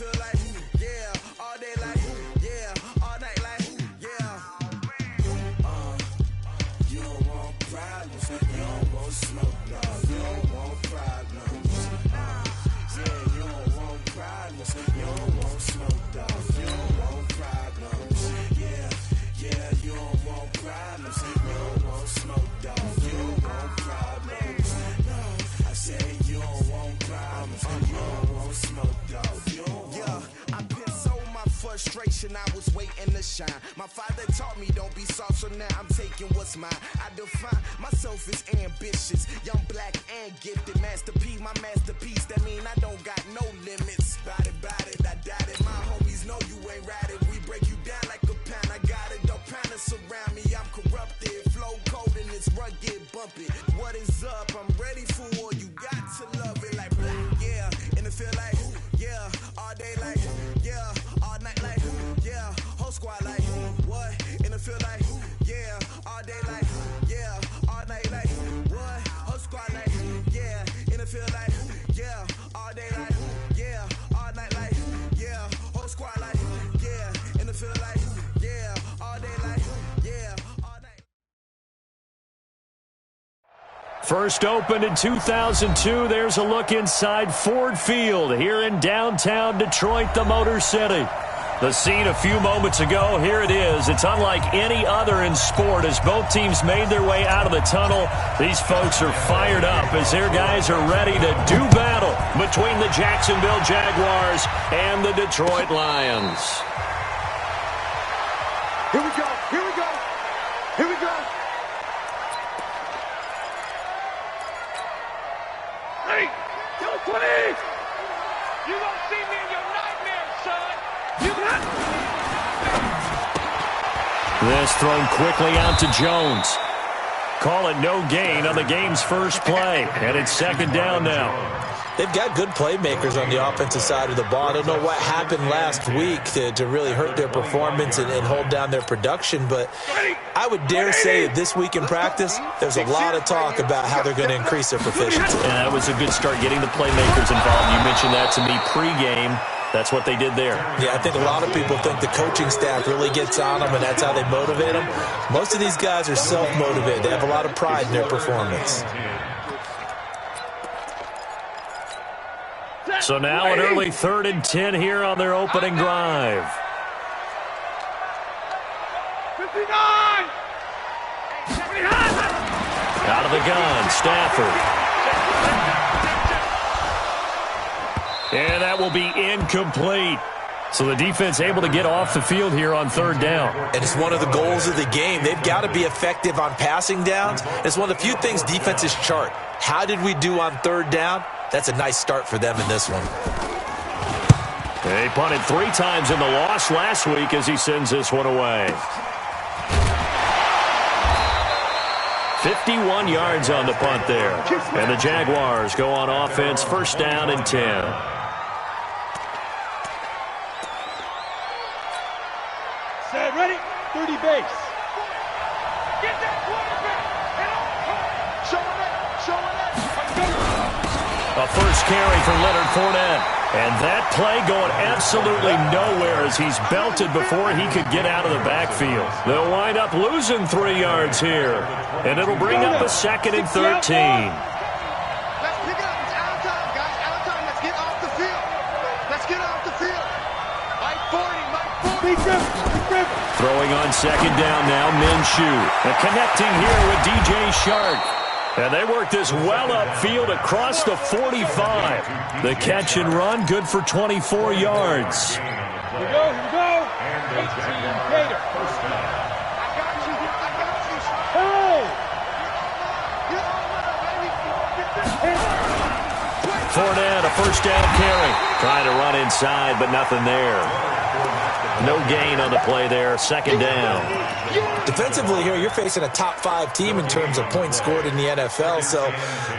feel like, yeah, all day like, yeah, all night like, yeah. You don't want problems, you don't want smoke, dog. You don't want problems. Yeah, you don't want problems, you don't want smoke, dog. You don't want problems. Yeah, you don't want problems, you don't want smoke, dog. You don't want problems. No, I said you don't want problems, you don't want smoke, dog. You don't want. Yeah, I've been so my frustration, I was waiting to shine. My father taught me don't be soft, so now I'm taking what's mine. I define myself as ambitious, young, black, and gifted. Master P, my masterpiece, that mean I don't got no limits. Bout it, I doubt it. My homies know you ain't ratted. We break you down like a pound. I got it, don't pound to surround me. I'm corrupted, flow cold and it's rugged, bumpy. What is up? I'm ready for war. You got to love it like black, yeah. And it feel like, yeah, all day like, yeah, all night like, yeah, whole squad like, what? And it feel like, yeah, all day like, yeah, all night like, what? Whole squad like, yeah, and it feel like, yeah, all day like, yeah, all night like, yeah, whole squad like, yeah, and it feel like, yeah, all day like, yeah, all night. First opened in 2002. There's a look inside Ford Field here in downtown Detroit, the Motor City. The scene a few moments ago, here it is. It's unlike any other in sport as both teams made their way out of the tunnel. These folks are fired up as their guys are ready to do battle between the Jacksonville Jaguars and the Detroit Lions. Here we go, here we go, here we go. Ready, 220. You gonna see me in your nightmares, son. You got This thrown quickly out to Jones. Call it no gain on the game's first play, and it's second down now. They've got good playmakers on the offensive side of the ball. I don't know what happened last week to really hurt their performance and hold down their production, but I would dare say that this week in practice, there's a lot of talk about how they're going to increase their proficiency. And that was a good start getting the playmakers involved. You mentioned that to me pregame. That's what they did there. Yeah, I think a lot of people think the coaching staff really gets on them, and that's how they motivate them. Most of these guys are self-motivated. They have a lot of pride in their performance. So now an early 3rd and 10 here on their opening drive. 59. Out of the gun, Stafford. And that will be incomplete. So the defense able to get off the field here on 3rd down. And it's one of the goals of the game. They've got to be effective on passing downs. It's one of the few things defenses chart. How did we do on 3rd down? That's a nice start for them in this one. They punted 3 times in the loss last week as he sends this one away. 51 yards on the punt there. And the Jaguars go on offense, 1st down and 10. Set, ready, 30 base. Get that quarterback. Show it. A first carry for Leonard Fournette. And that play going absolutely nowhere as he's belted before he could get out of the backfield. They'll wind up losing 3 yards here. And it'll bring up a 2nd and 13. Let's pick it up. It's out of time, guys. Out of time. Let's get off the field. Let's get off the field. Mike 40. Big rip. Throwing on 2nd down now, Minshew. And connecting here with DJ Shark. And they work this well upfield across the 45. The catch and run, good for 24 yards. Here we go. 18 Gator. I got you. Hey! Fournette, a first down carry. Trying to run inside, but nothing there. No gain on the play there, 2nd down. Defensively here, you're facing a top 5 team in terms of points scored in the NFL. So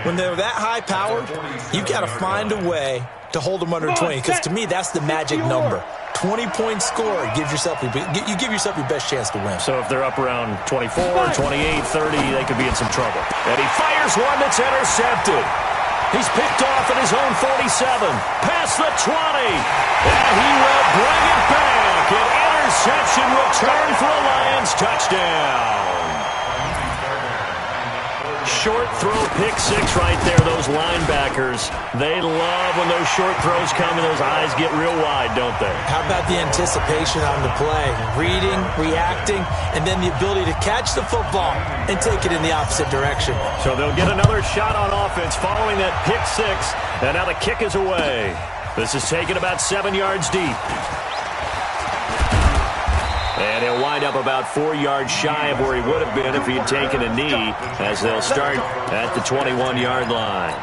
when they're that high powered, you've got to find a way to hold them under 20. Because to me, that's the magic number. 20-point score, you give yourself your best chance to win. So if they're up around 24, 28, 30, they could be in some trouble. And he fires one that's intercepted. He's picked off at his own 47. Past the 20. And he will bring it back. An interception return for a Lions touchdown. Short throw, pick six right there. Those linebackers, they love when those short throws come and those eyes get real wide, don't they? How about the anticipation on the play? Reading, reacting, and then the ability to catch the football and take it in the opposite direction. So they'll get another shot on offense following that pick six, and now the kick is away. This is taken about 7 yards deep. And he'll wind up about 4 yards shy of where he would have been if he had taken a knee, as they'll start at the 21-yard line.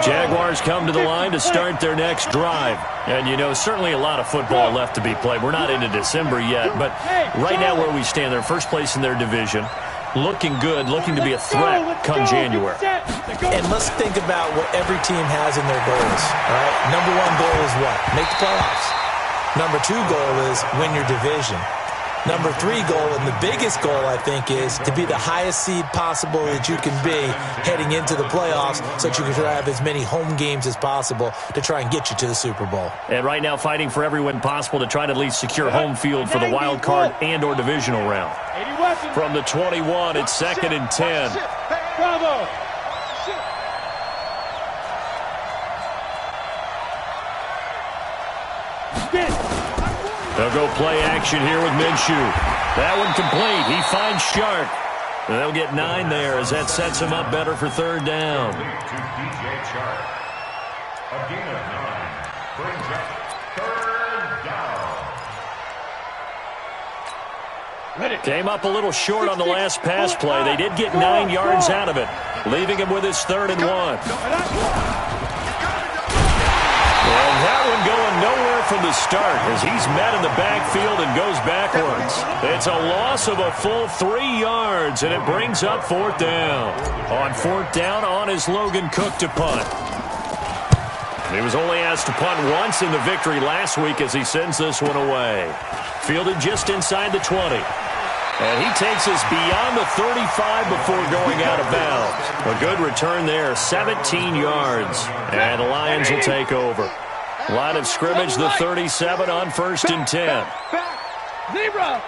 Jaguars come to the line to start their next drive. And, you know, certainly a lot of football left to be played. We're not into December yet, but right now where we stand, they're first place in their division. Looking good, looking to be a threat come January. And let's think about what every team has in their goals, all right? Number one goal is what? Make the playoffs. Number two goal is win your division. Number three goal, and the biggest goal, I think, is to be the highest seed possible that you can be heading into the playoffs so that you can have as many home games as possible to try and get you to the Super Bowl. And right now fighting for every win possible to try to at least secure home field for the wild card and or divisional round. From the 21, it's 2nd and 10. Bravo! They'll go play action here with Minshew. That one complete. He finds Shark. And they'll get 9 there as that sets him up better for 3rd down. Came up a little short on the last pass play. They did get 9 yards out of it, leaving him with his 3rd and 1. And that one going nowhere from the start as he's met in the backfield and goes backwards. It's a loss of a full 3 yards, and it brings up 4th down. On 4th down, on is Logan Cook to punt. He was only asked to punt once in the victory last week as he sends this one away. Fielded just inside the 20. And he takes us beyond the 35 before going out of bounds. A good return there, 17 yards. And the Lions will take over. Line of scrimmage, the 37 on 1st and 10. Back. Zebra.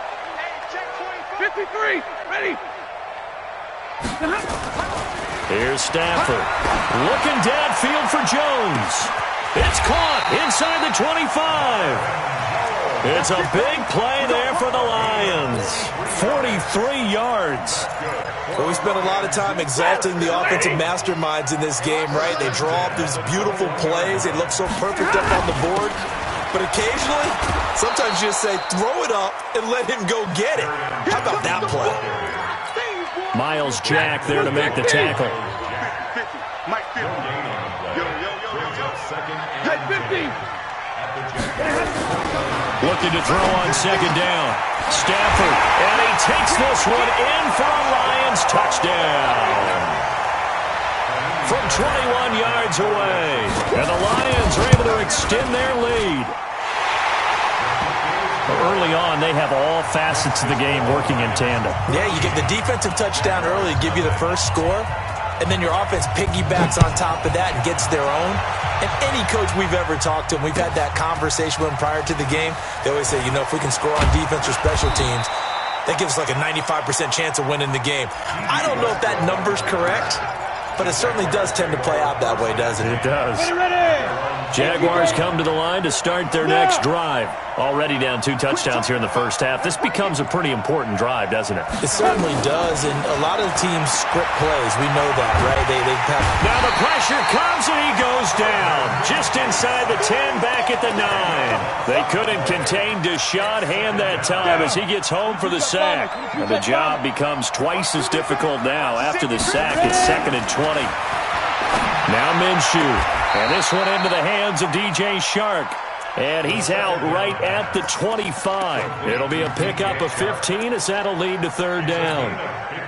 53. Ready. Here's Stafford. Looking downfield for Jones. It's caught inside the 25. It's a big play there for the Lions. 43 yards. Well, we spent a lot of time exalting the offensive masterminds in this game, right? They draw up these beautiful plays. They look so perfect up on the board. But occasionally, sometimes you just say, throw it up and let him go get it. How about that play? Miles Jack there to make the tackle. Mike Field. Yo. 50. Looking to throw on 2nd down. Stafford, and he takes this one in for a Lions touchdown. From 21 yards away. And the Lions are able to extend their lead. Early on, they have all facets of the game working in tandem. Yeah, you get the defensive touchdown early to give you the first score, and then your offense piggybacks on top of that and gets their own. And any coach we've ever talked to, and we've had that conversation with them prior to the game, they always say, you know, if we can score on defense or special teams, that gives us like a 95% chance of winning the game. I don't know if that number's correct, but it certainly does tend to play out that way, doesn't it? It does. Jaguars come to the line to start their next drive. Already down 2 touchdowns here in the first half. This becomes a pretty important drive, doesn't it? It certainly does, and a lot of the teams script plays. We know that, right? They have... Now the pressure comes, and he goes down. Just inside the 10, back at the 9. They couldn't contain Deshaun Hand that time as he gets home for the sack. And the job becomes twice as difficult now after the sack. It's 2nd and 20. Now Minshew. And this one into the hands of DJ Shark. And he's out right at the 25. It'll be a pickup of 15 as that'll lead to 3rd down.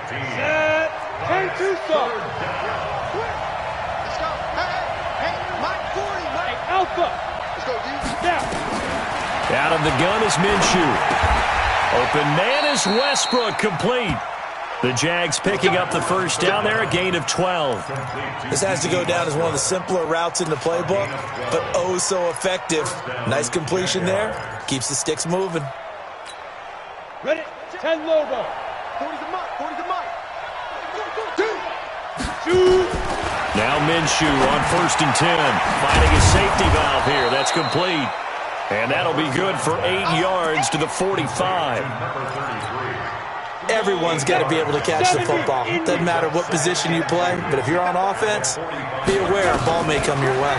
Set. 10-2 stop. Let's go. Hey, Mike 40, Mike. Alpha. Let's go, D. Down. Out of the gun is Minshew. Open man is Westbrook, complete. The Jags picking up the first down there, a gain of 12. This has to go down as one of the simpler routes in the playbook, but oh so effective. Nice completion there. Keeps the sticks moving. Ready? 10 logo. 40 to Mike. 40 to Mike. Shoot. Now Minshew on 1st and 10. Finding his safety valve here. That's complete. And that'll be good for 8 yards to the 45. Everyone's got to be able to catch the football. Doesn't matter what position you play, but if you're on offense, be aware a ball may come your way.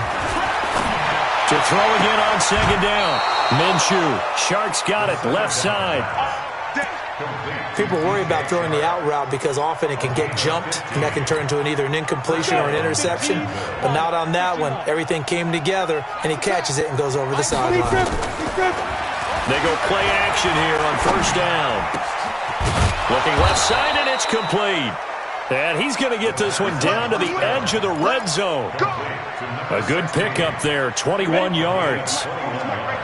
To throw again on 2nd down. Minshew. Sharks got it. Left side. People worry about throwing the out route because often it can get jumped, and that can turn into either an incompletion or an interception. But not on that one. Everything came together, and he catches it and goes over the sideline. They go play action here on 1st down. Looking left side, and it's complete. And he's going to get this one down to the edge of the red zone. A good pickup there, 21 yards.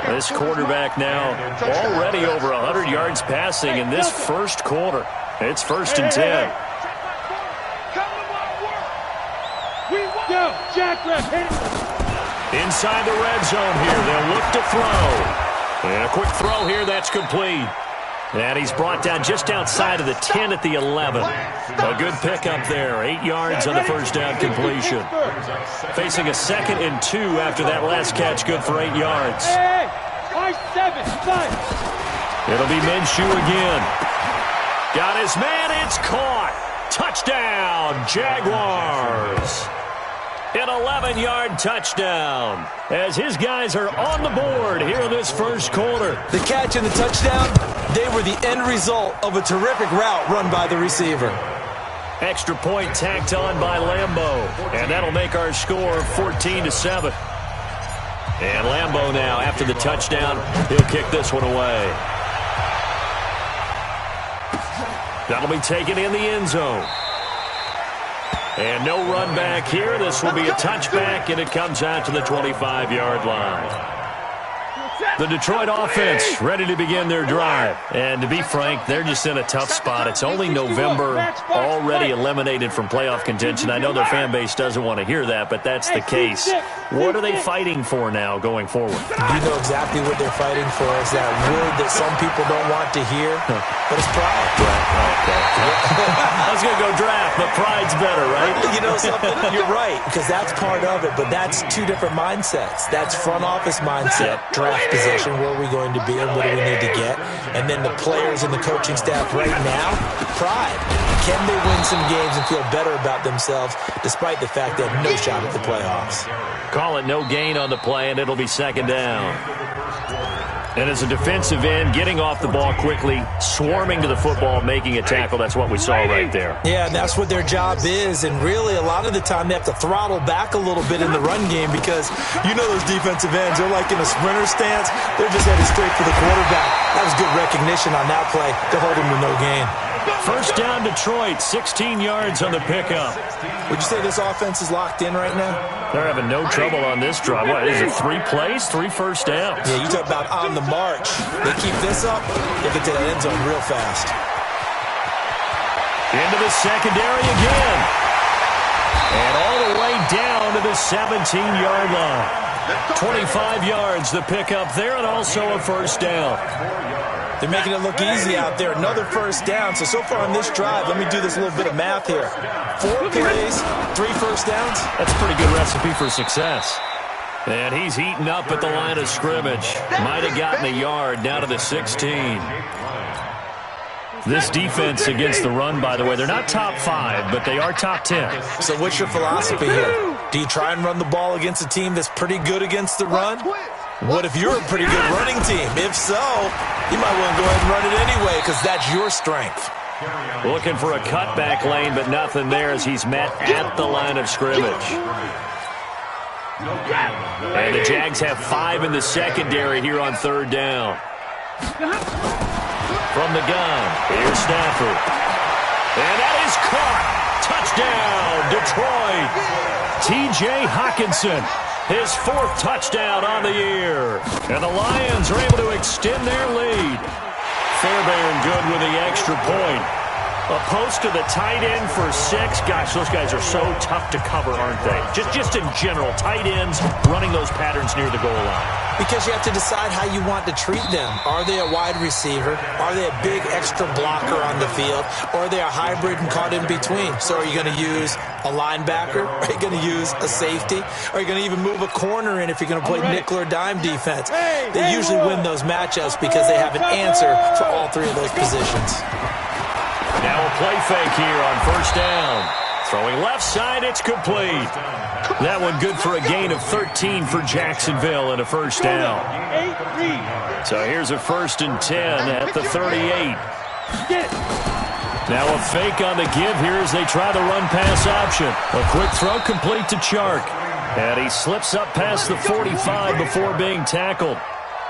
This quarterback now already over 100 yards passing in this first quarter. It's 1st and 10. Inside the red zone here, they'll look to throw. And a quick throw here, that's complete. And he's brought down just outside of the 10 at the 11. A good pickup there. 8 yards on the first down completion. Facing a 2nd and 2 after that last catch. Good for 8 yards. It'll be Minshew again. Got his man. It's caught. Touchdown, Jaguars. An 11-yard touchdown as his guys are on the board here in this first quarter. The catch and the touchdown, they were the end result of a terrific route run by the receiver. Extra point tacked on by Lambeau, and that'll make our score 14-7. And Lambeau now, after the touchdown, he'll kick this one away. That'll be taken in the end zone. And no run back here. This will be a touchback, and it comes out to the 25-yard line. The Detroit offense ready to begin their drive. And to be frank, they're just in a tough spot. It's only November, already eliminated from playoff contention. I know their fan base doesn't want to hear that, but that's the case. What are they fighting for now going forward? You know exactly what they're fighting for. Is that word that some people don't want to hear, but it's pride. I was going to go draft, but pride's better, right? You know something? You're right, because that's part of it, but that's two different mindsets. That's front office mindset, draft position, where are we going to be and what do we need to get? And then the players and the coaching staff right now, pride. Can they win some games and feel better about themselves despite the fact they have no shot at the playoffs? Call it no gain on the play, and it'll be 2nd down. And as a defensive end, getting off the ball quickly, swarming to the football, making a tackle, that's what we saw right there. Yeah, and that's what their job is. And really, a lot of the time, they have to throttle back a little bit in the run game because you know those defensive ends, they're like in a sprinter stance. They're just headed straight for the quarterback. That was good recognition on that play to hold him to no gain. First down, Detroit, 16 yards on the pickup. Would you say this offense is locked in right now? They're having no trouble on this drive. What, is it 3 plays, 3 first downs? Yeah, you talk about on the march. They keep this up, they get to that end zone real fast. Into the secondary again. And all the way down to the 17-yard line. 25 yards, the pickup there, and also a first down. They're making it look easy out there. Another first down. So far on this drive, let me do this little bit of math here. 4 plays, 3 first downs. That's a pretty good recipe for success. And he's heating up at the line of scrimmage. Might have gotten a yard down to the 16. This defense against the run, by the way, they're not top 5, but they are top 10. So what's your philosophy here? Do you try and run the ball against a team that's pretty good against the run? What if you're a pretty good running team? If so, you might want to go ahead and run it anyway because that's your strength. Looking for a cutback lane, but nothing there as he's met at the line of scrimmage. And the Jags have 5 in the secondary here on 3rd down. From the gun, here's Stafford. And that is caught. Touchdown, Detroit. T.J. Hockenson, his 4th touchdown on the year. And the Lions are able to extend their lead. Fairbairn good with the extra point. A post to the tight end for 6. Gosh, those guys are so tough to cover, aren't they? Just in general, tight ends running those patterns near the goal line. Because you have to decide how you want to treat them. Are they a wide receiver? Are they a big extra blocker on the field? Or are they a hybrid and caught in between? So are you going to use a linebacker? Are you going to use a safety? Are you going to even move a corner in if you're going to play nickel or dime defense? They usually win those matchups because they have an answer for all 3 of those positions. Now a play fake here on first down. Throwing left side, it's complete. That one good for a gain of 13 for Jacksonville and a first down. So here's a 1st and 10 at the 38. Now a fake on the give here as they try the run-pass option. A quick throw complete to Chark. And he slips up past the 45 before being tackled.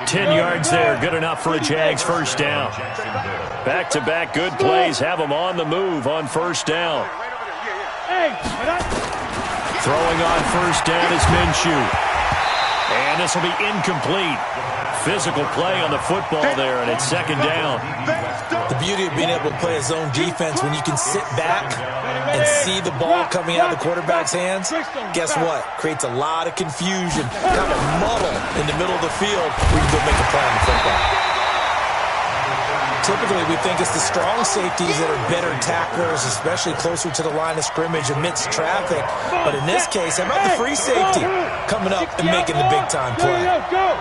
10 yards there, good enough for a Jags first down. Back-to-back good plays have them on the move on first down. Throwing on first down is Minshew. And this will be incomplete. Physical play on the football there, and it's 2nd down. The beauty of being able to play a zone defense when you can sit back and see the ball coming out of the quarterback's hands, guess what? Creates a lot of confusion, kind of muddle in the middle of the field where you go make a play on the football. Typically, we think it's the strong safeties that are better tacklers, especially closer to the line of scrimmage amidst traffic. But in this case, how about the free safety coming up and making the big-time play? Go!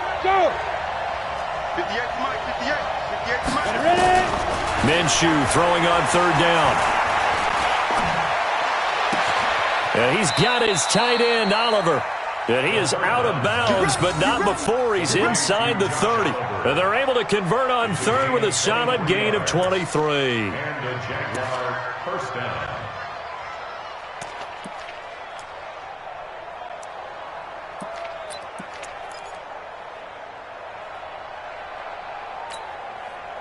Minshew throwing on 3rd down. And he's got his tight end, Oliver. And he is out of bounds, but not before he's inside the 30. And they're able to convert on 3rd with a solid gain of 23. First down.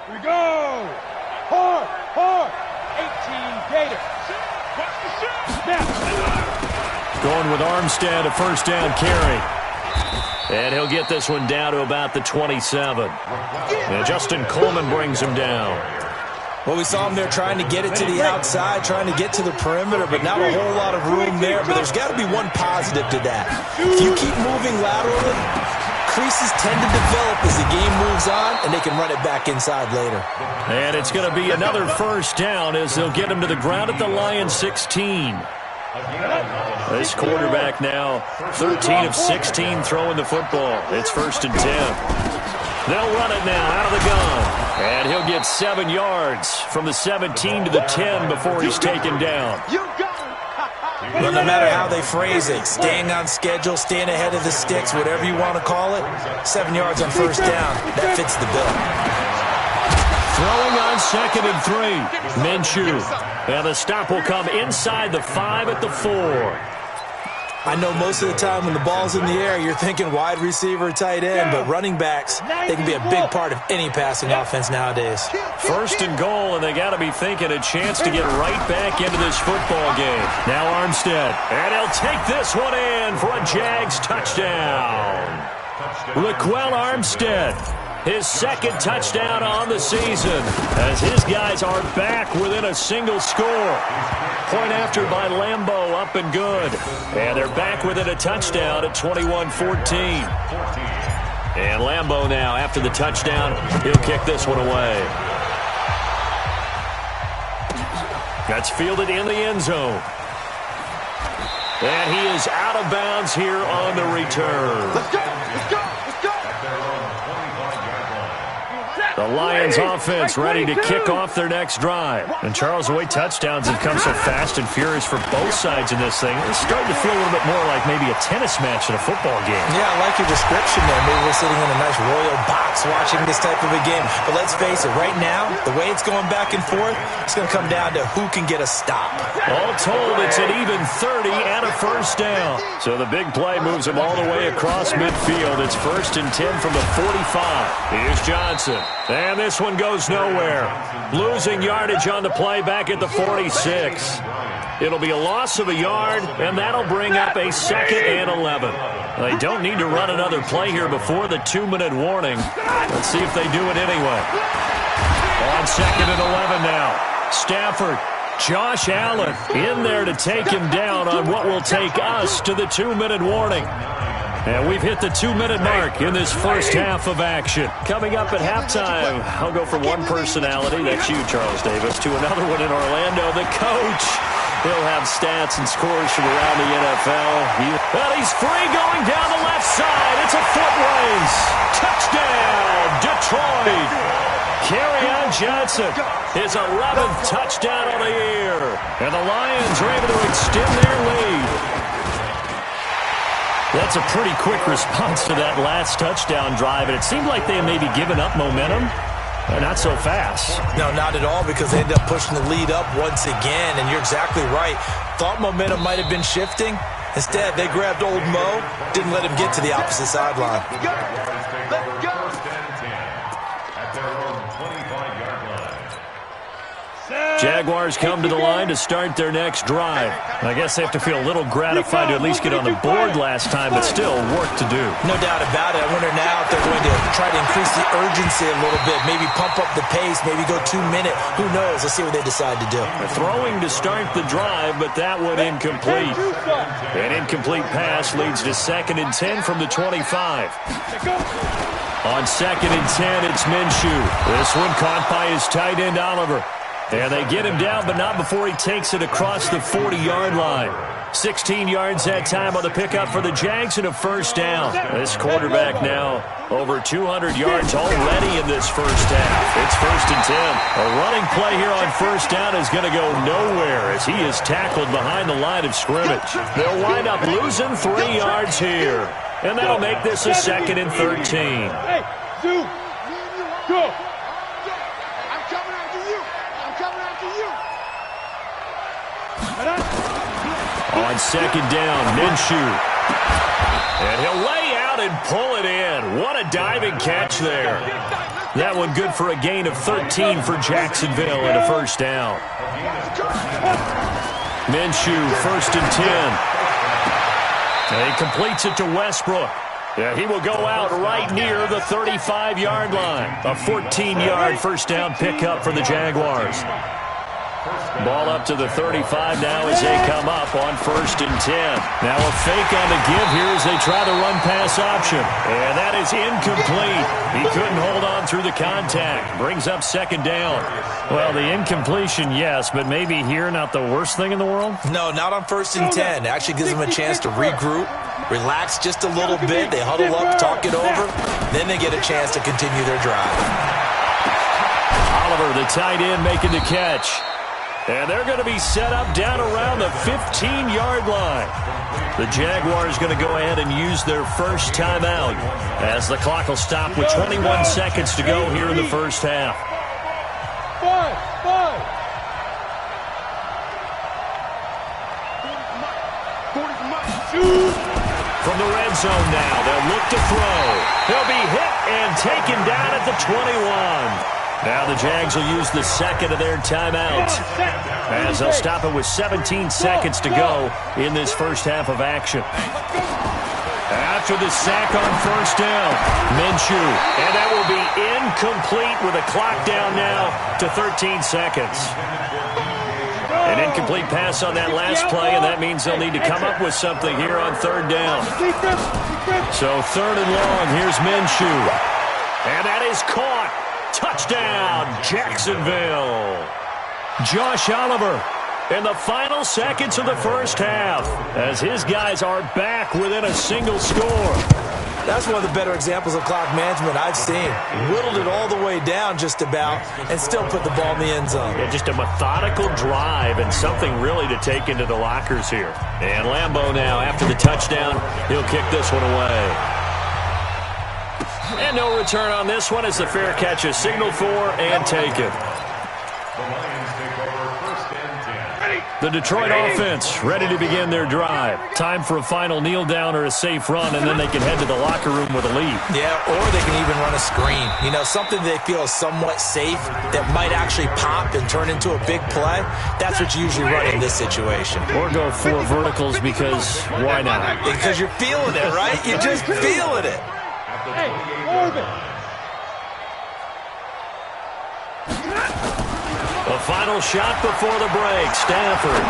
Here we go! Hard! 18 Gator. Watch the shot! Snap! Going with Armstead, a first down carry. And he'll get this one down to about the 27. And Justin Coleman brings him down. Well, we saw him there trying to get it to the outside, trying to get to the perimeter, but not a whole lot of room there. But there's got to be one positive to that. If you keep moving laterally, creases tend to develop as the game moves on, and they can run it back inside later. And it's going to be another first down as they'll get him to the ground at the Lions 16. This quarterback now 13 of 16 throwing the football. It's 1st and 10. They'll run it now out of the gun. And he'll get 7 yards from the 17 to the 10 before he's taken down. Well, no matter how they phrase it, staying on schedule, staying ahead of the sticks, whatever you want to call it, 7 yards on first down, that fits the bill. Throwing on 2nd and 3. Minshew. And the stop will come inside the 5 at the 4. I know most of the time when the ball's in the air, you're thinking wide receiver, tight end, but running backs, they can be a big part of any passing offense nowadays. 1st and goal, and they got to be thinking a chance to get right back into this football game. Now Armstead, and he'll take this one in for a Jags touchdown. Raquel Armstead, his 2nd touchdown on the season, as his guys are back within a single score. Point after by Lambeau, up and good. And they're back within a touchdown at 21-14. And Lambeau now, after the touchdown, he'll kick this one away. That's fielded in the end zone. And he is out of bounds here on the return. Let's go! The Lions offense ready to kick off their next drive. And Charles, the way touchdowns have come so fast and furious for both sides in this thing, it's starting to feel a little bit more like maybe a tennis match in a football game. Yeah, I like your description there. Maybe we're sitting in a nice royal box watching this type of a game. But let's face it, right now, the way it's going back and forth, it's going to come down to who can get a stop. All told, it's an even 30 and a first down. So the big play moves them all the way across midfield. It's 1st and 10 from the 45. Here's Johnson. And this one goes nowhere. Losing yardage on the play back at the 46. It'll be a loss of a yard, and that'll bring up a 2nd and 11. They don't need to run another play here before the 2-minute warning. Let's see if they do it anyway. On 2nd and 11 now. Stafford, Josh Allen in there to take him down on what will take us to the 2-minute warning. And we've hit the 2-minute mark in this first half of action. Coming up at halftime, I'll go from one personality, that's you, Charles Davis, to another one in Orlando, the coach. He'll have stats and scores from around the NFL. Well, he's free going down the left side. It's a foot race. Touchdown, Detroit. Kerryon Johnson, his 11th touchdown of the year. And the Lions are able to extend their lead. That's a pretty quick response to that last touchdown drive, and it seemed like they had maybe given up momentum. Not so fast. No, not at all, because they ended up pushing the lead up once again, and you're exactly right. Thought momentum might have been shifting. Instead, they grabbed old Mo, didn't let him get to the opposite sideline. Let's go. Jaguars come to the line to start their next drive. I guess they have to feel a little gratified to at least get on the board last time, but still work to do. No doubt about it. I wonder now if they're going to try to increase the urgency a little bit, maybe pump up the pace, maybe go 2-minute. Who knows? Let's see what they decide to do. Throwing to start the drive, but that one incomplete. An incomplete pass leads to 2nd and 10 from the 25. On 2nd and 10, it's Minshew. This one caught by his tight end, Oliver. And they get him down, but not before he takes it across the 40-yard line. 16 yards that time on the pickup for the Jags and a first down. This quarterback now over 200 yards already in this first half. It's 1st and 10. A running play here on first down is going to go nowhere as he is tackled behind the line of scrimmage. They'll wind up losing 3 yards here. And that'll make this a 2nd and 13. Hey, Sue, go. I'm coming after you. I'm coming after you. On 2nd down, Minshew. And he'll lay out and pull it in. What a diving catch there. That one good for a gain of 13 for Jacksonville and a first down. Minshew, 1st and 10. And he completes it to Westbrook. Yeah, he will go out right near the 35-yard line. A 14-yard first down pickup for the Jaguars. Ball up to the 35 now as they come up on 1st and 10. Now a fake on the give here as they try the run-pass option. And that is incomplete. He couldn't hold on through the contact. Brings up 2nd down. Well, the incompletion, yes, but maybe here not the worst thing in the world? No, not on 1st and 10. It actually gives them a chance to regroup, relax just a little bit. They huddle up, talk it over. Then they get a chance to continue their drive. Oliver, the tight end, making the catch. And they're going to be set up down around the 15-yard line. The Jaguars going to go ahead and use their first timeout as the clock will stop with 21 seconds to go here in the first half. From the red zone now, they'll look to throw. He'll be hit and taken down at the 21. Now the Jags will use the 2nd of their timeouts as they'll stop it with 17 seconds to go in this first half of action. After the sack on 1st down, Minshew, and that will be incomplete with a clock down now to 13 seconds. An incomplete pass on that last play, and that means they'll need to come up with something here on 3rd down. So 3rd and long, here's Minshew. And that is caught. Touchdown, Jacksonville. Josh Oliver in the final seconds of the first half as his guys are back within a single score. That's one of the better examples of clock management I've seen. Whittled it all the way down just about and still put the ball in the end zone. Yeah, just a methodical drive and something really to take into the lockers here. And Lambeau now, after the touchdown, he'll kick this one away. And no return on this one as the fair catch is signaled for and taken. The Detroit offense ready to begin their drive. Time for a final kneel down or a safe run, and then they can head to the locker room with a lead. Yeah, or they can even run a screen. You know, something they feel is somewhat safe that might actually pop and turn into a big play. That's what you usually run in this situation. Or go 4 verticals because why not? Because you're feeling it, right? You're just feeling it. Hey, Orbit. The final shot before the break. Stafford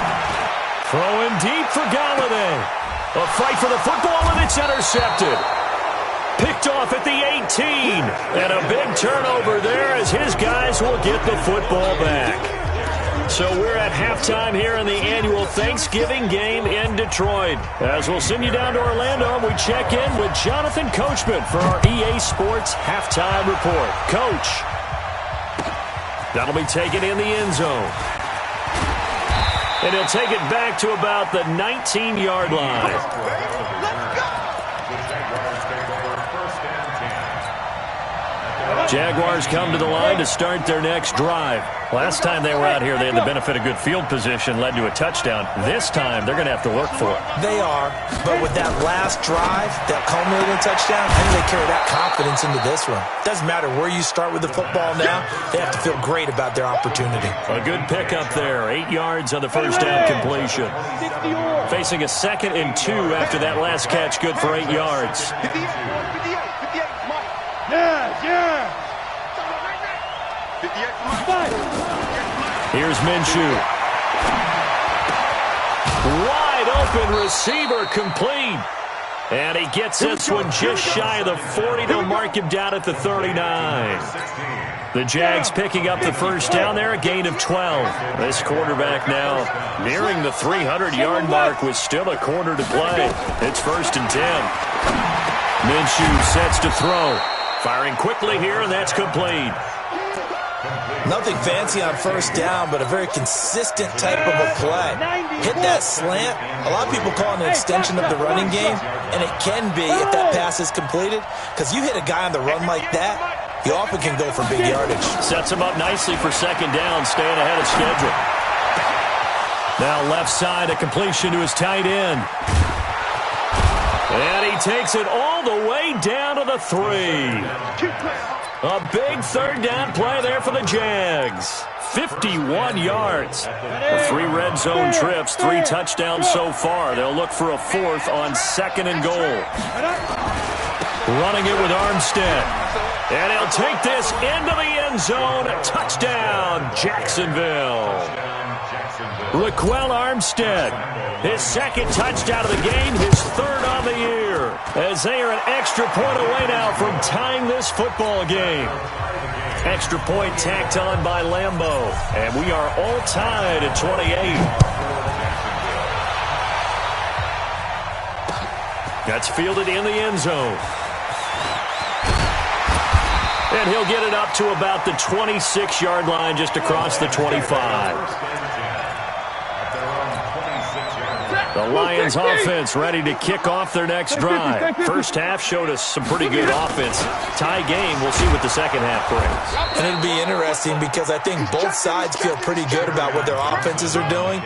throwing deep for Galladay. A fight for the football, and it's intercepted. Picked off at the 18. And a big turnover there as his guys will get the football back. So we're at halftime here in the annual Thanksgiving game in Detroit. As we'll send you down to Orlando, we check in with Jonathan Coachman for our EA Sports Halftime Report. Coach, that'll be taken in the end zone. And he'll take it back to about the 19-yard line. Jaguars come to the line to start their next drive. Last time they were out here, they had the benefit of good field position, led to a touchdown. This time, they're going to have to work for it. They are, but with that last drive, that culminating touchdown, I think they carry that confidence into this one. Doesn't matter where you start with the football now, they have to feel great about their opportunity. A good pickup there, 8 yards on the first down completion. Facing a 2nd and 2 after that last catch, good for 8 yards. 58, Mike. Yeah. 58 for Mike. Here's Minshew. Wide open receiver complete. And he gets this one just shy of the 40. They'll mark him down at the 39. The Jags picking up the first down there, a gain of 12. This quarterback now nearing the 300-yard mark with still a quarter to play. It's 1st and 10. Minshew sets to throw. Firing quickly here, and that's complete. Nothing fancy on first down, but a very consistent type of a play. Hit that slant. A lot of people call it an extension of the running game, and it can be if that pass is completed, because you hit a guy on the run like that, you often can go for big yardage. Sets him up nicely for 2nd down, staying ahead of schedule. Now left side, a completion to his tight end. And he takes it all the way down to the 3. A big 3rd down play there for the Jags. 51 yards. The 3 red zone trips, 3 touchdowns so far. They'll look for a 4th on 2nd and goal. Running it with Armstead. And he'll take this into the end zone. A touchdown, Jacksonville. Raquel Armstead, his 2nd touchdown of the game, his 3rd on the year, as they are an extra point away now from tying this football game. Extra point tacked on by Lambeau, and we are all tied at 28. That's fielded in the end zone. And he'll get it up to about the 26-yard line, just across the 25. The Lions offense ready to kick off their next drive. First half showed us some pretty good offense. Tie game, we'll see what the second half brings. And it'll be interesting because I think both sides feel pretty good about what their offenses are doing.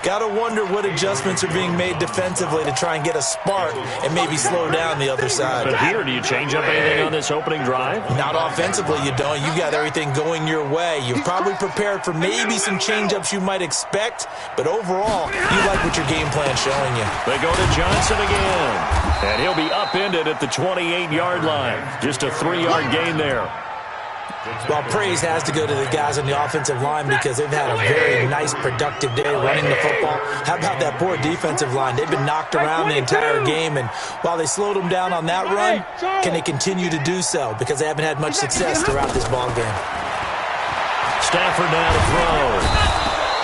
Got to wonder what adjustments are being made defensively to try and get a spark and maybe slow down the other side. But here, do you change up anything on this opening drive? Not offensively, you don't. You got everything going your way. You're probably prepared for maybe some change-ups you might expect, but overall, you like what your game plan's showing you. They go to Johnson again, and he'll be upended at the 28-yard line. Just a 3-yard gain there. Well, praise has to go to the guys on the offensive line because they've had a very nice, productive day running the football. How about that poor defensive line? They've been knocked around the entire game, and while they slowed them down on that run, can they continue to do so? Because they haven't had much success throughout this ball game. Stafford now to throw.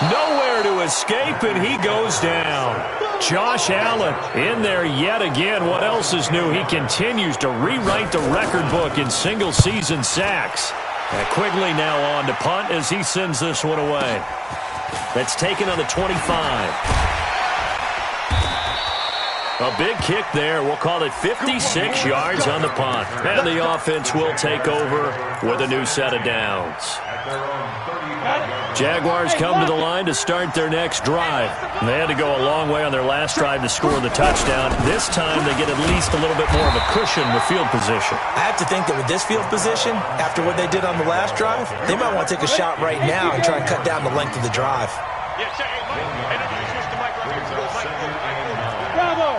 Nowhere to escape, and he goes down. Josh Allen in there yet again. What else is new? He continues to rewrite the record book in single-season sacks. And Quigley now on to punt as he sends this one away. That's taken on the 25. A big kick there. We'll call it 56 yards on the punt. And the offense will take over with a new set of downs. Jaguars come to the line to start their next drive. They had to go a long way on their last drive to score the touchdown. This time they get at least a little bit more of a cushion with field position. I have to think that with this field position, after what they did on the last drive, they might want to take a shot right now and try and cut down the length of the drive. Bravo!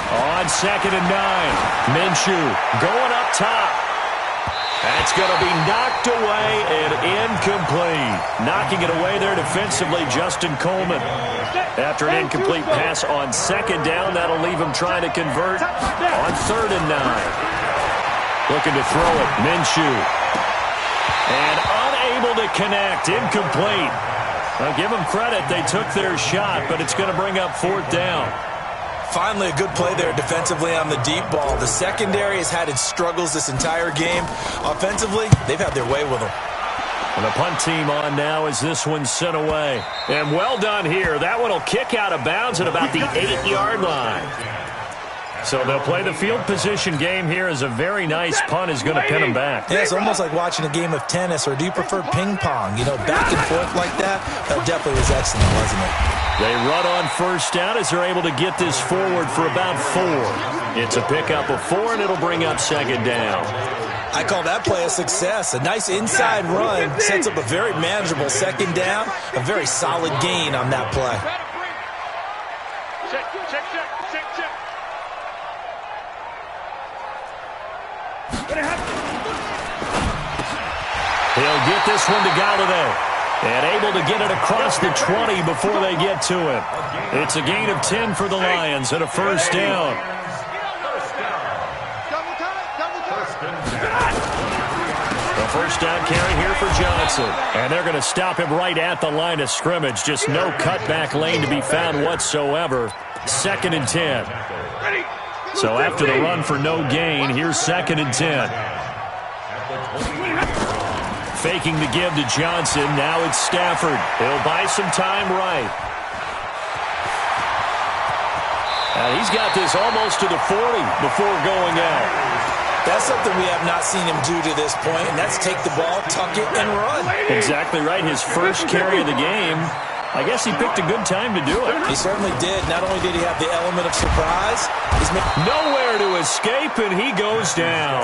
On 2nd and 9, Minshew going up top. That's going to be knocked away and incomplete. Knocking it away there defensively, Justin Coleman. After an incomplete pass on second down, that'll leave him trying to convert on 3rd and 9. Looking to throw it, Minshew. And unable to connect, incomplete. I'll give them credit, they took their shot, but it's going to bring up 4th down. Finally, a good play there defensively on the deep ball. The secondary has had its struggles this entire game. Offensively, they've had their way with them. And the punt team on now as this one's sent away. And well done here. That one will kick out of bounds at about the 8-yard line. So they'll play the field position game here as a very nice punt is going to pin them back. Yeah, it's almost like watching a game of tennis, or do you prefer ping pong? You know, back and forth like that? That definitely was excellent, wasn't it? They run on 1st down as they're able to get this forward for about 4. It's a pickup of 4, and it'll bring up 2nd down. I call that play a success. A nice inside run sets up a very manageable 2nd down. A very solid gain on that play. Check. He'll get this one to Galladay. And able to get it across the 20 before they get to him. It's a gain of 10 for the Lions and a 1st down. The 1st down carry here for Johnson. And they're going to stop him right at the line of scrimmage. Just no cutback lane to be found whatsoever. 2nd and 10. So after the run for no gain, here's 2nd and 10. Faking the give to Johnson. Now it's Stafford. He'll buy some time right. And he's got this almost to the 40 before going out. That's something we have not seen him do to this point, and that's take the ball, tuck it, and run. Exactly right. His first carry of the game. I guess he picked a good time to do it. He certainly did. Not only did he have the element of surprise, he's nowhere to escape, and he goes down.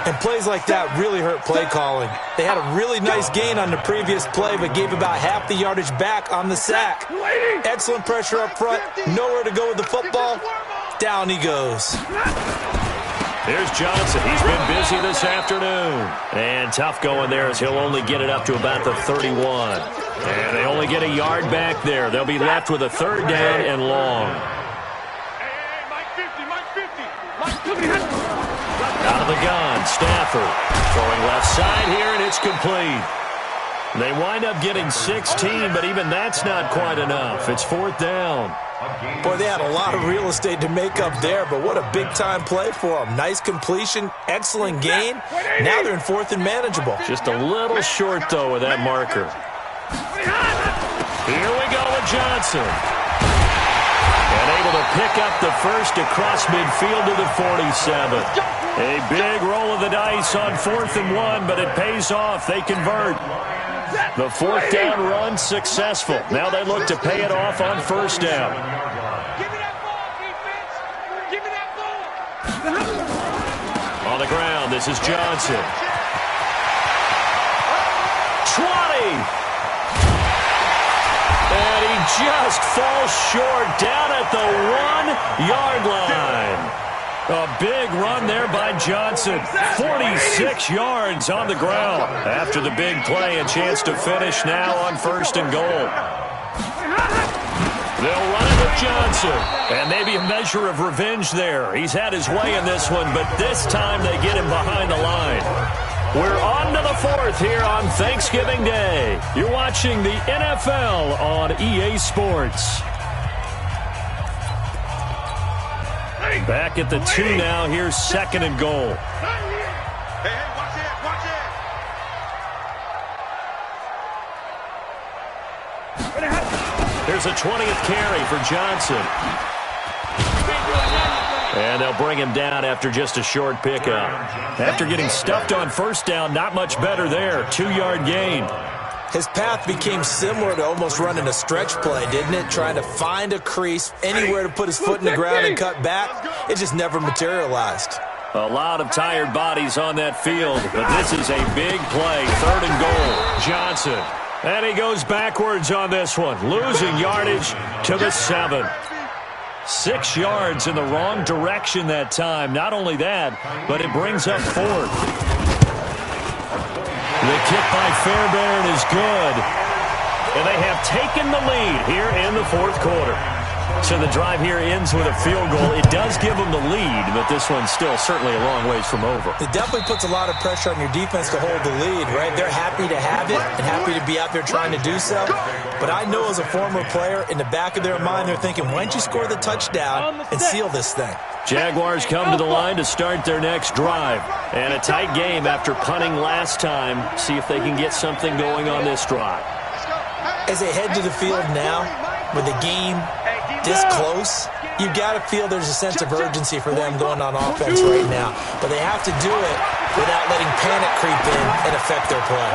And plays like that really hurt play calling. They had a really nice gain on the previous play, but gave about half the yardage back on the sack. Excellent pressure up front. Nowhere to go with the football. Down he goes. Here's Johnson. He's been busy this afternoon. And tough going there as he'll only get it up to about the 31. And they only get a yard back there. They'll be left with a 3rd down and long. Hey, Mike 50, Mike 50. Out of the gun, Stafford throwing left side here, and it's complete. They wind up getting 16, but even that's not quite enough. It's 4th down. Boy, they had a lot of real estate to make up there, but what a big-time play for them. Nice completion, excellent gain. Now they're in 4th and manageable. Just a little short, though, with that marker. Here we go with Johnson. And able to pick up the first across midfield to the 47. A big roll of the dice on 4th and 1, but it pays off. They convert. The 4th down run successful. Now they look to pay it off on 1st down. Give me that ball, defense. Give me that ball. On the ground, this is Johnson. 20. And he just falls short down at the 1-yard line. A big run there by Johnson. 46 yards on the ground. After the big play, a chance to finish now on 1st and goal. They'll run it with Johnson. And maybe a measure of revenge there. He's had his way in this one, but this time they get him behind the line. We're on to the 4th here on Thanksgiving Day. You're watching the NFL on EA Sports. Back at the 2 now. Here's 2nd and goal. Hey, watch it. There's a 20th carry for Johnson. And they'll bring him down after just a short pickup. After getting stuffed on 1st down, not much better there. 2-yard gain. His path became similar to almost running a stretch play, didn't it? Trying to find a crease, anywhere to put his foot in the ground and cut back. It just never materialized. A lot of tired bodies on that field, but this is a big play. 3rd and goal. Johnson. And he goes backwards on this one, losing yardage to the 7. 6 yards in the wrong direction that time. Not only that, but it brings up 4th. The kick by Fairbairn is good. And they have taken the lead here in the 4th quarter. So the drive here ends with a field goal. It does give them the lead, but this one's still certainly a long ways from over. It definitely puts a lot of pressure on your defense to hold the lead, right? They're happy to have it and happy to be out there trying to do so. But I know as a former player, in the back of their mind, they're thinking, why don't you score the touchdown and seal this thing? Jaguars come to the line to start their next drive. And a tight game after punting last time. See if they can get something going on this drive. As they head to the field now, with the game this close, you've got to feel there's a sense of urgency for them going on offense right now. But they have to do it without letting panic creep in and affect their play.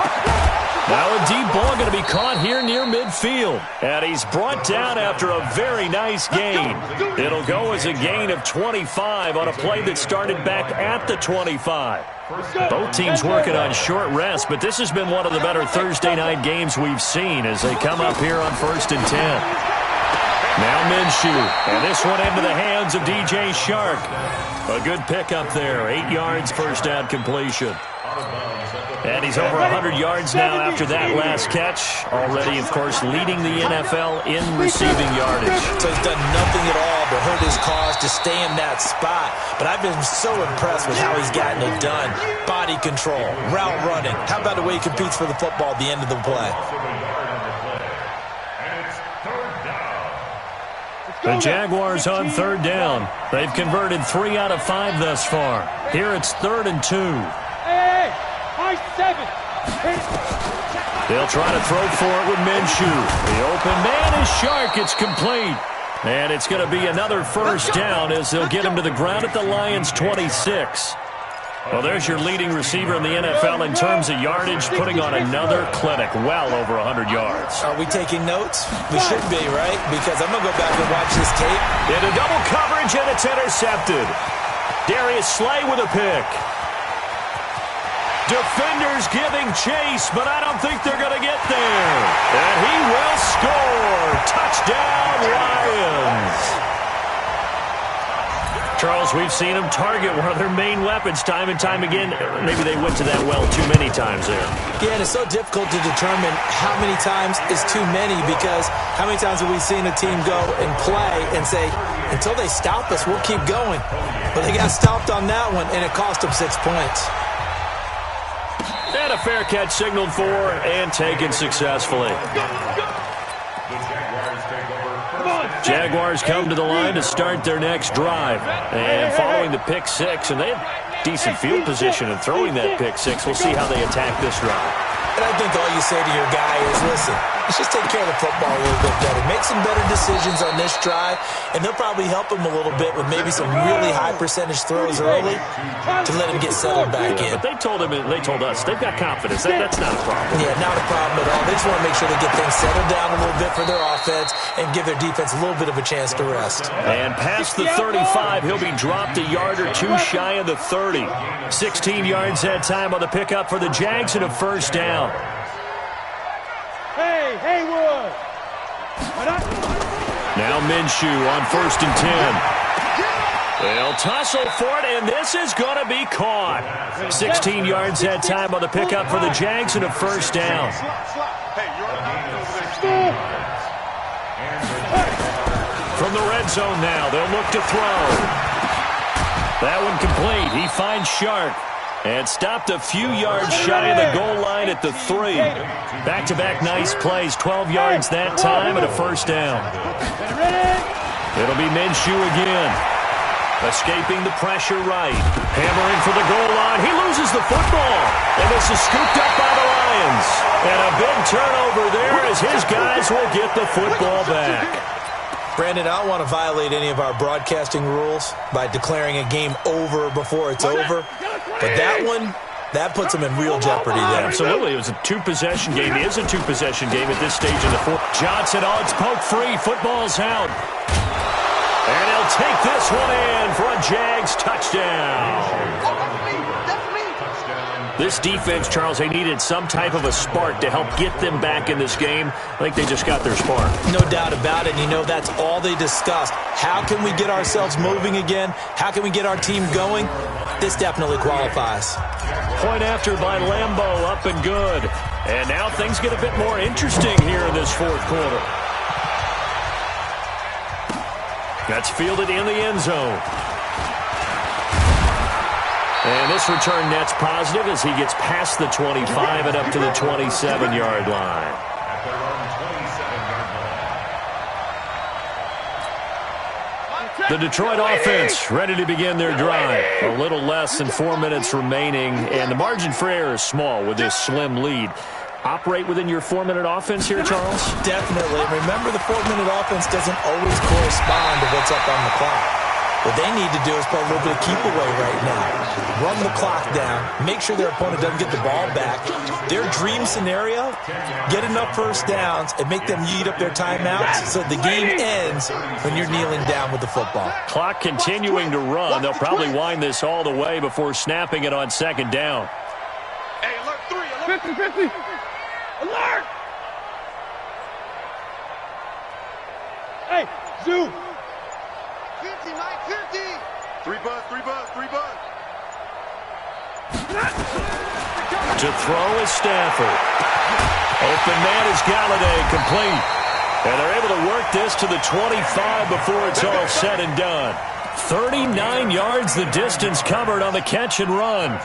Now a deep ball going to be caught here near midfield. And he's brought down after a very nice gain. It'll go as a gain of 25 on a play that started back at the 25. Both teams working on short rest, but this has been one of the better Thursday night games we've seen as they come up here on 1st and 10. Now Minshew, and this one into the hands of DJ Shark. A good pickup there, 8 yards, first down completion. And he's over 100 yards now after that last catch. Already, of course, leading the NFL in receiving yardage. So he's done nothing at all to hurt his cause to stay in that spot. But I've been so impressed with how he's gotten it done. Body control, route running. How about the way he competes for the football at the end of the play? The Jaguars on 3rd down. They've converted 3 out of 5 thus far. Here it's 3rd and 2. They'll try to throw for it with Minshew. The open man is Shark. It's complete. And it's going to be another first down as they'll get him to the ground at the Lions' 26. Well, there's your leading receiver in the NFL in terms of yardage, putting on another clinic, well over 100 yards. Are we taking notes? We should be, right? Because I'm going to go back and watch this tape. Into double coverage, and it's intercepted. Darius Slay with a pick. Defenders giving chase, but I don't think they're going to get there. And he will score. Touchdown, Lions. Charles, we've seen them target one of their main weapons time and time again. Maybe they went to that well too many times there. Yeah, and it's so difficult to determine how many times is too many, because how many times have we seen a team go and play and say, until they stop us, we'll keep going. But they got stopped on that one, and it cost them 6 points. And a fair catch signaled for and taken successfully. Jaguars come to the line to start their next drive. And following the pick 6, and they have decent field position in throwing that pick 6. We'll see how they attack this drive. And I think all you say to your guy is, listen, let's just take care of the football a little bit better. Make some better decisions on this drive, and they'll probably help him a little bit with maybe some really high percentage throws early to let him get settled back in. But they told us, they've got confidence. That's not a problem. Yeah, not a problem at all. They just want to make sure they get things settled down a little bit for their offense and give their defense a little bit of a chance to rest. And past the 35, he'll be dropped a yard or two shy of the 30. 16 yards that time on the pickup for the Jags and a first down. Hey, Haywood! Now Minshew on 1st and 10. They'll tussle for it, and this is going to be caught. 16 yards that time on the pickup for the Jags and a first down. From the red zone now, they'll look to throw. That one complete. He finds Shark. And stopped a few yards shy of the goal line at the 3. Back-to-back nice plays, 12 yards that time and a first down. It'll be Minshew again. Escaping the pressure right. Hammering for the goal line. He loses the football. And this is scooped up by the Lions. And a big turnover there as his guys will get the football back. Brandon, I don't want to violate any of our broadcasting rules by declaring a game over before it's over. But that one, that puts them in real jeopardy there. Absolutely. It was a two-possession game. It is a two-possession game at this stage in the fourth. Johnson, it's poked free. Football's out. And he'll take this one in for a Jags touchdown. This defense, Charles, they needed some type of a spark to help get them back in this game. I think they just got their spark. No doubt about it. You know, that's all they discussed. How can we get ourselves moving again? How can we get our team going? This definitely qualifies. Point after by Lambeau, up and good. And now things get a bit more interesting here in this fourth quarter. That's fielded in the end zone. And this return net's positive as he gets past the 25 and up to the 27-yard line. The Detroit offense ready to begin their drive. A little less than 4 minutes remaining, and the margin for error is small with this slim lead. Operate within your 4-minute offense here, Charles? Definitely. Remember, the 4-minute offense doesn't always correspond to what's up on the clock. What they need to do is play a little bit of keep away right now. Run the clock down. Make sure their opponent doesn't get the ball back. Their dream scenario, get enough first downs and make them eat up their timeouts so the game ends when you're kneeling down with the football. Clock continuing to run. They'll probably wind this all the way before snapping it on second down. Hey, alert 3, alert. 50, 50. Alert! Hey, Zoo. 50, Mike, 50. 3 bud, 3 bud, 3 bud. To throw is Stafford. Open man is Galladay, complete. And they're able to work this to the 25 before it's all said and done. 39 yards the distance covered on the catch and run.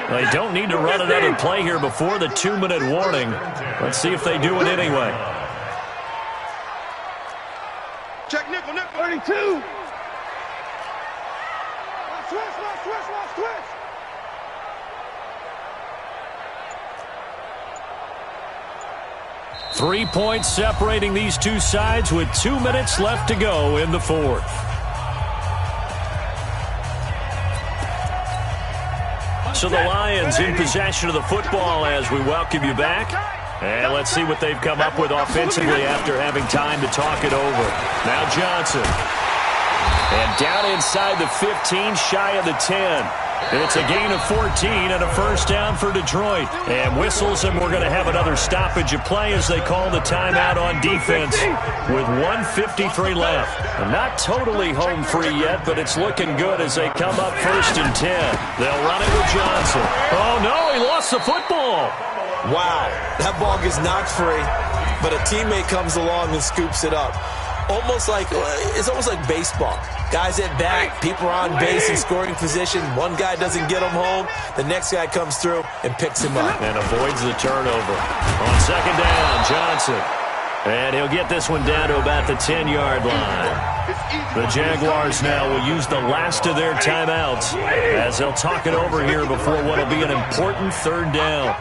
They don't need to run another play here before the 2-minute warning. Let's see if they do it anyway. Check nickel, nickel. 32. Switch. 3 points separating these two sides with 2 minutes left to go in the fourth. So the Lions in possession of the football as we welcome you back. And let's see what they've come up with offensively after having time to talk it over. Now Johnson. And down inside the 15, shy of the 10. It's a gain of 14 and a first down for Detroit. And whistles, and we're going to have another stoppage of play as they call the timeout on defense with 1:53 left. Not totally home free yet, but it's looking good as they come up 1st and 10. They'll run it with Johnson. Oh, no, he lost the football. Wow, that ball gets knocked free, but a teammate comes along and scoops it up. It's almost like baseball. Guys at bat, people are on base in scoring position. One guy doesn't get him home. The next guy comes through and picks him up. And avoids the turnover. On second down, Johnson. And he'll get this one down to about the 10-yard line. The Jaguars now will use the last of their timeouts as they'll talk it over here before what will be an important third down.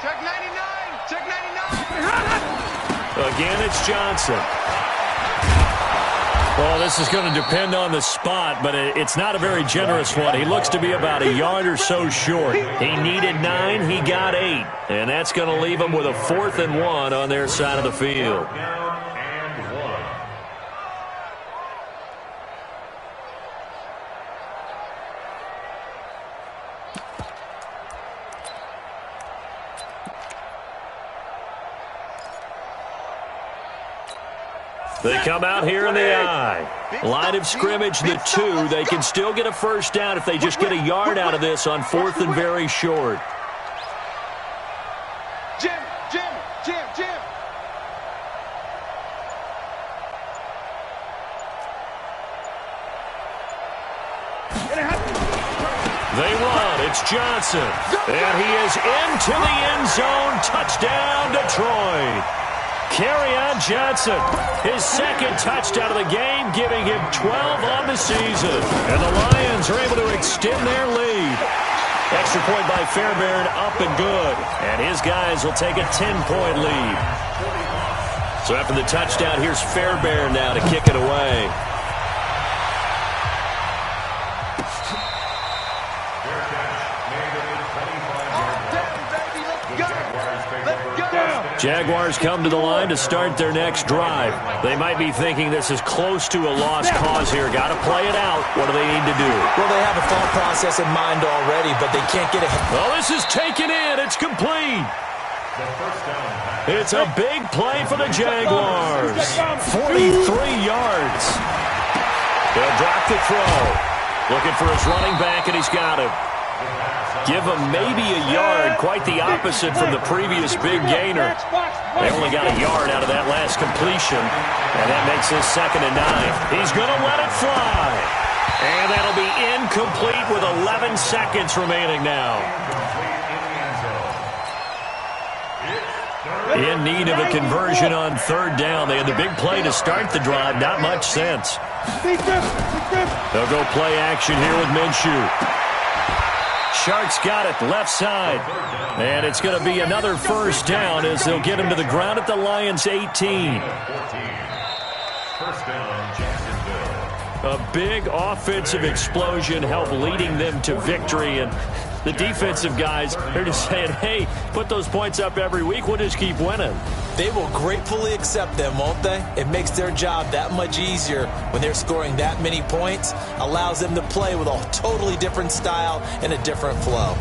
Check 99. Check 99. Again, it's Johnson. Well, this is going to depend on the spot, but it's not a very generous one. He looks to be about a yard or so short. He needed 9. He got 8. And that's going to leave him with a 4th and 1 on their side of the field. They come out here in the I. Line of scrimmage, the 2. They can still get a first down if they just get a yard out of this on 4th and very short. Jim. They run. It's Johnson. And he is into the end zone. Touchdown, Detroit. Kerryon Johnson, his second touchdown of the game, giving him 12 on the season. And the Lions are able to extend their lead. Extra point by Fairbairn, up and good. And his guys will take a 10-point lead. So after the touchdown, here's Fairbairn now to kick it away. Jaguars come to the line to start their next drive. They might be thinking this is close to a lost cause here. Got to play it out. What do they need to do? Well, they have a thought process in mind already, but they can't get ahead. Well, this is taken in. It's complete. It's a big play for the Jaguars. 43 yards. They'll drop the throw. Looking for his running back, and he's got it. Give him maybe a yard, quite the opposite from the previous big gainer. They only got a yard out of that last completion, and that makes this 2nd and 9. He's going to let it fly. And that'll be incomplete with 11 seconds remaining now. In need of a conversion on 3rd down. They had the big play to start the drive. Not much sense. They'll go play action here with Minshew. Sharks got it, left side. And it's going to be another 1st down as they'll get him to the ground at the Lions' 18. 1st down, Jacksonville. A big offensive explosion helped leading them to victory. And the defensive guys are just saying, hey, put those points up every week. We'll just keep winning. They will gratefully accept them, won't they? It makes their job that much easier when they're scoring that many points. Allows them to play with a totally different style and a different flow.